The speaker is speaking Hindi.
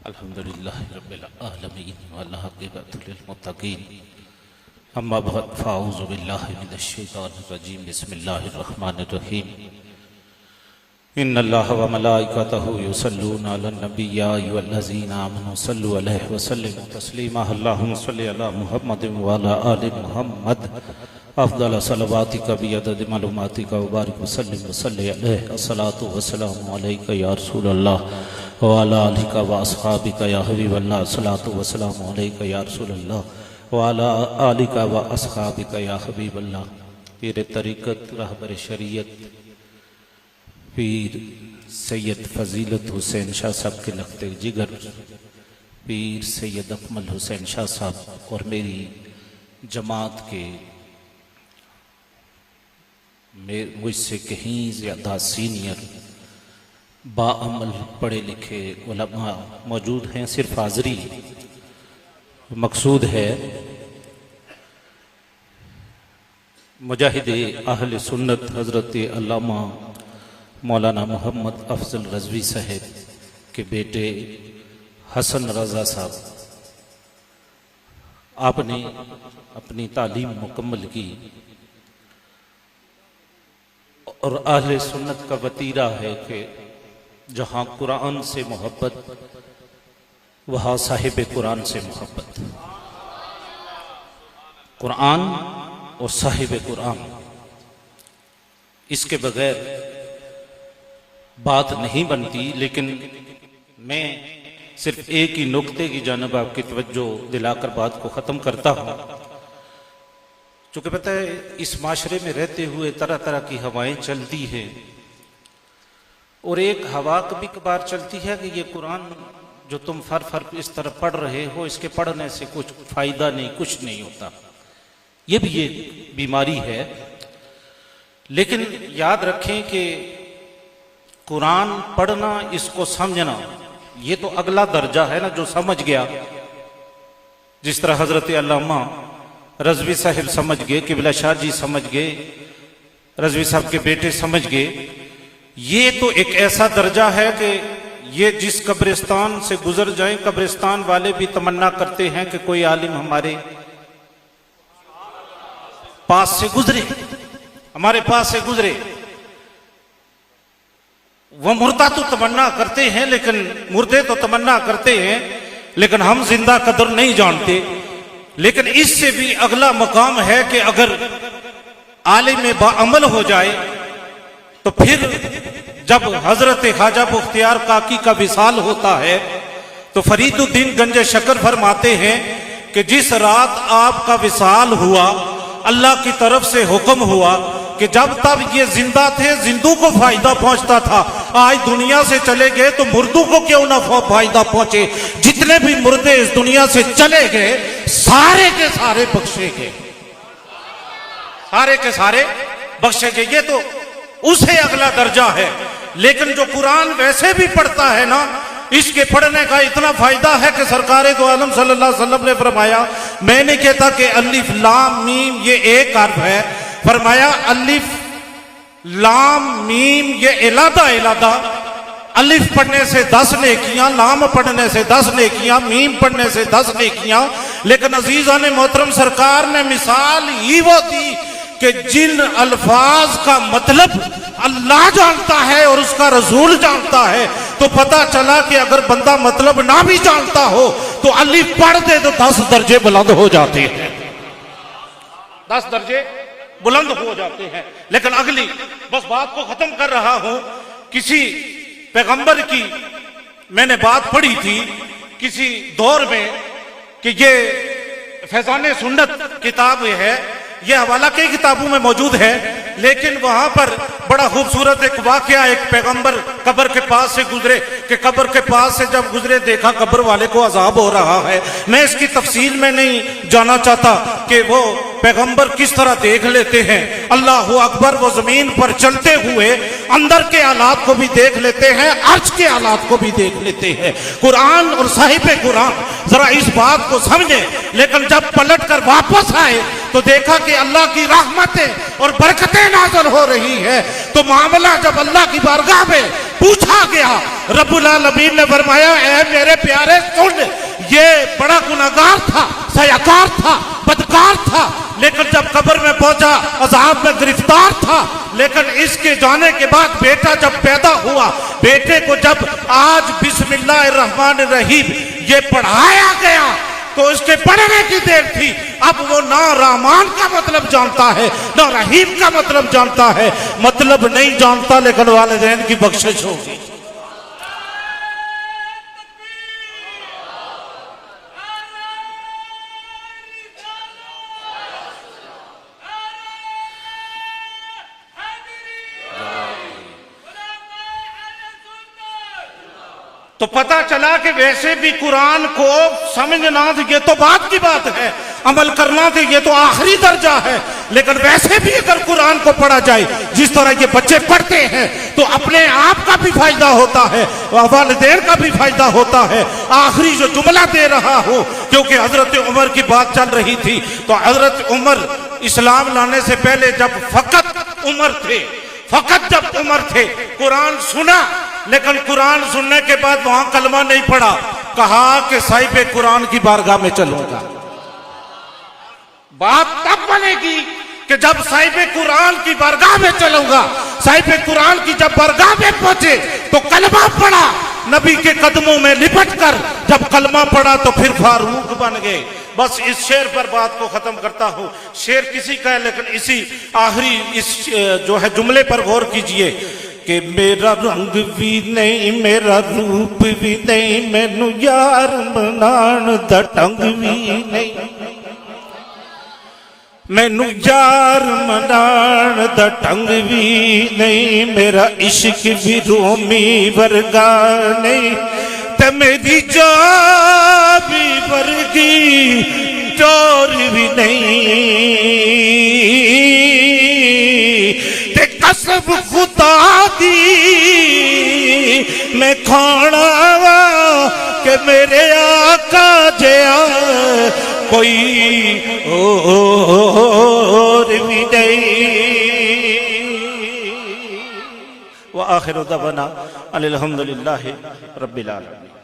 अल्हम्दुलिल्लाहि रब्बिल आलमीन वल आक़िबतु लिल मुत्तक़ीन अम्मा बअद फ़अऊज़ु बिल्लाहि मिनश शैतानिर रजीम बिस्मिल्लाहिर रहमानिर रहीम इन्नल्लाह व मलाइकतहु युसल्लूना अलन नबी या अय्युहल्लज़ीना आमनू सल्लु अलैहि व सल्लिमू तस्लीमा अल्लाहुम्मा सल्लि अला मुहम्मदिन व अला आलि मुहम्मद अफ़ज़ल सलवातिका बिअददि मालूमातिका व बारिक व सल्लिम व सल्लि अलैहि अस्सलातु वस्सलामु अलैका या रसूलल्लाह व अला आलिका व अस्हाबिका या हबीबल्लाह अस्सलातु वस्सलामु अलैका या रसूलल्लाह व अला आलिका व अस्हाबिका या हबीबल्लाह। पीर तरीक़त रहबर शरीयत पीर सैयद फ़ज़ीलत हुसैन शाह साहब के लखते जिगर पीर सैयद अकमल हुसैन शाह साहब और मेरी जमात के मुझसे कहीं ज़्यादा सीनियर बाअमल पढ़े लिखे उलमा मौजूद हैं। सिर्फ हाज़री मकसूद है। मुजाहिद अहले सुन्नत हज़रत अल्लामा मौलाना मोहम्मद अफजल रज़वी साहब के बेटे हसन रज़ा साहब, आपने अपनी तालीम मुकम्मल की और अहले सुन्नत का वतीरा है कि जहाँ कुरान से मोहब्बत वहाँ साहिब कुरान से मोहब्बत। कुरान और साहिब कुरान, इसके बगैर बात नहीं बनती। लेकिन मैं सिर्फ एक ही नुक्ते की जानब आपकी तवज्जो दिलाकर बात को ख़त्म करता हूँ। चूँकि पता है इस माशरे में रहते हुए तरह तरह की हवाएं चलती हैं और एक हवा कभी कभार चलती है कि ये कुरान जो तुम फर इस तरह पढ़ रहे हो, इसके पढ़ने से कुछ फ़ायदा नहीं, कुछ नहीं होता। ये भी एक बीमारी है। लेकिन याद रखें कि कुरान पढ़ना, इसको समझना, ये तो अगला दर्जा है ना। जो समझ गया, जिस तरह हजरत अल्लामा रज़वी साहिब समझ गए, किबला शाह जी समझ गए, रज़वी साहब के बेटे समझ गए, ये तो एक ऐसा दर्जा है कि ये जिस कब्रिस्तान से गुजर जाएं, कब्रिस्तान वाले भी तमन्ना करते हैं कि कोई आलिम हमारे पास से गुजरे, हमारे पास से गुजरे। वह मुर्दा तो तमन्ना करते हैं, लेकिन मुर्दे तो तमन्ना करते हैं, लेकिन हम जिंदा कदर नहीं जानते। लेकिन इससे भी अगला मकाम है कि अगर आलिम बाअमल हो जाए तो फिर जब हजरत ख्वाजा मुख्तियार काकी का विसाल होता है तो फरीदुद्दीन गंज शकर फरमाते हैं कि जिस रात आपका विसाल हुआ, अल्लाह की तरफ से हुक्म हुआ कि जब तब ये जिंदा थे जिंदू को फायदा पहुंचता था, आज दुनिया से चले गए तो मुर्दों को क्यों ना फायदा पहुंचे। जितने भी मुर्दे इस दुनिया से चले गए सारे के सारे बख्शे गए, सारे के सारे बख्शे गए। ये तो उसे अगला दर्जा है। लेकिन जो कुरान वैसे भी पढ़ता है ना, इसके पढ़ने का इतना फायदा है कि सरकार दो आलम सल्लल्लाहु अलैहि वसल्लम ने फरमाया, मैं नहीं कहता कि अलिफ लाम मीम ये एक हर्फ है, फरमाया अलिफ लाम मीम ये इलादा इलादा। अलिफ पढ़ने से 10 नेकियां, लाम पढ़ने से 10 नेकियां, मीम पढ़ने से 10 नेकियां। लेकिन अजीज़ान मोहतरम, सरकार ने मिसाल ही वो दी कि जिन अल्फाज का मतलब अल्लाह जानता है और उसका रसूल जानता है, तो पता चला कि अगर बंदा मतलब ना भी जानता हो तो अलिफ पढ़ दे तो 10 दर्जे बुलंद हो जाते हैं, 10 दर्जे बुलंद हो जाते हैं। लेकिन अगली बस बात को खत्म कर रहा हूं। किसी पैगंबर की मैंने बात पढ़ी थी किसी दौर में कि ये फैज़ाने सुन्नत किताब है, ये हवाला कई किताबों में मौजूद है। लेकिन वहां पर बड़ा खूबसूरत एक वाकया, एक पैगंबर कब्र के पास से गुजरे कि कब्र के पास से जब गुजरे देखा कब्र वाले को अजाब हो रहा है। मैं इसकी तफसील में नहीं जाना चाहता कि वो पैगंबर किस तरह देख लेते हैं। अल्लाह अकबर, वो जमीन पर चलते हुए अंदर के हालात को भी देख लेते हैं, अर्श के हालात को भी देख लेते हैं। कुरान और साहिब कुरान जरा इस बात को समझे। लेकिन जब पलट कर वापस आए तो देखा कि अल्लाह की रहमतें और बरकतें नाज़िल हो रही है। तो मामला जब अल्लाह की बारगाह में पूछा गया रब्बुल आलमीन ने फरमाया, ऐ मेरे प्यारे सुन, ये बड़ा गुनाहगार था, सयाकार था, बदकार था, लेकिन जब कब्र में पहुंचा अजाब में गिरफ्तार था। लेकिन इसके जाने के बाद बेटा जब पैदा हुआ, बेटे को जब आज बिस्मिल्लाहिर्रहमानिर्रहीम ये पढ़ाया गया तो इसके पढ़ने की देर थी। अब वो ना रहमान का मतलब जानता है, ना रहीम का मतलब जानता है, मतलब नहीं जानता, लेकिन वालिदैन की बख्शिश होगी। तो पता चला कि वैसे भी कुरान को समझना तो ये तो बात की बात है, अमल करना तो ये तो आखिरी दर्जा है। लेकिन वैसे भी अगर कुरान को पढ़ा जाए जिस तरह ये बच्चे पढ़ते हैं तो अपने आप का भी फायदा होता है, वालिदैन का भी फायदा होता है। आखिरी जो जुमला दे रहा हूं, क्योंकि हजरत उमर की बात चल रही थी, तो हजरत उमर इस्लाम लाने से पहले जब फकत उमर थे, कुरान सुना, लेकिन कुरान सुनने के बाद वहां कलमा नहीं पढ़ा। कहा कि साहिब कुरान की बारगाह में चलूंगा। बात तब बनेगी कि जब साहिब कुरान की बारगाह में चलूंगा। साहिब कुरान की जब बारगाह में पहुंचे तो कलमा पढ़ा, नबी के कदमों में लिपट कर जब कलमा पढ़ा तो फिर फारूक बन गए। बस इस शेर पर बात को खत्म करता हूं। शेर किसी का है, लेकिन इसी आखिरी इस जो है जुमले पर गौर कीजिए कि मेरा रंग भी नहीं, मेरा रूप भी नहीं, मैनू यार बनाण दा ढंग भी नहीं, मैनू यार मनाण दा ढंग भी नहीं, मेरा इश्क भी रोमी वर्गा नहीं, ते मेरी जान भी वर्गी चोर भी नहीं, ते कसम खुदा दी मैं खाना वा कि मेरे आका जया कोई और भी नहीं। व आखिर दवाना अनिल हम्दुलिल्लाहि रब्बिल आलमीन।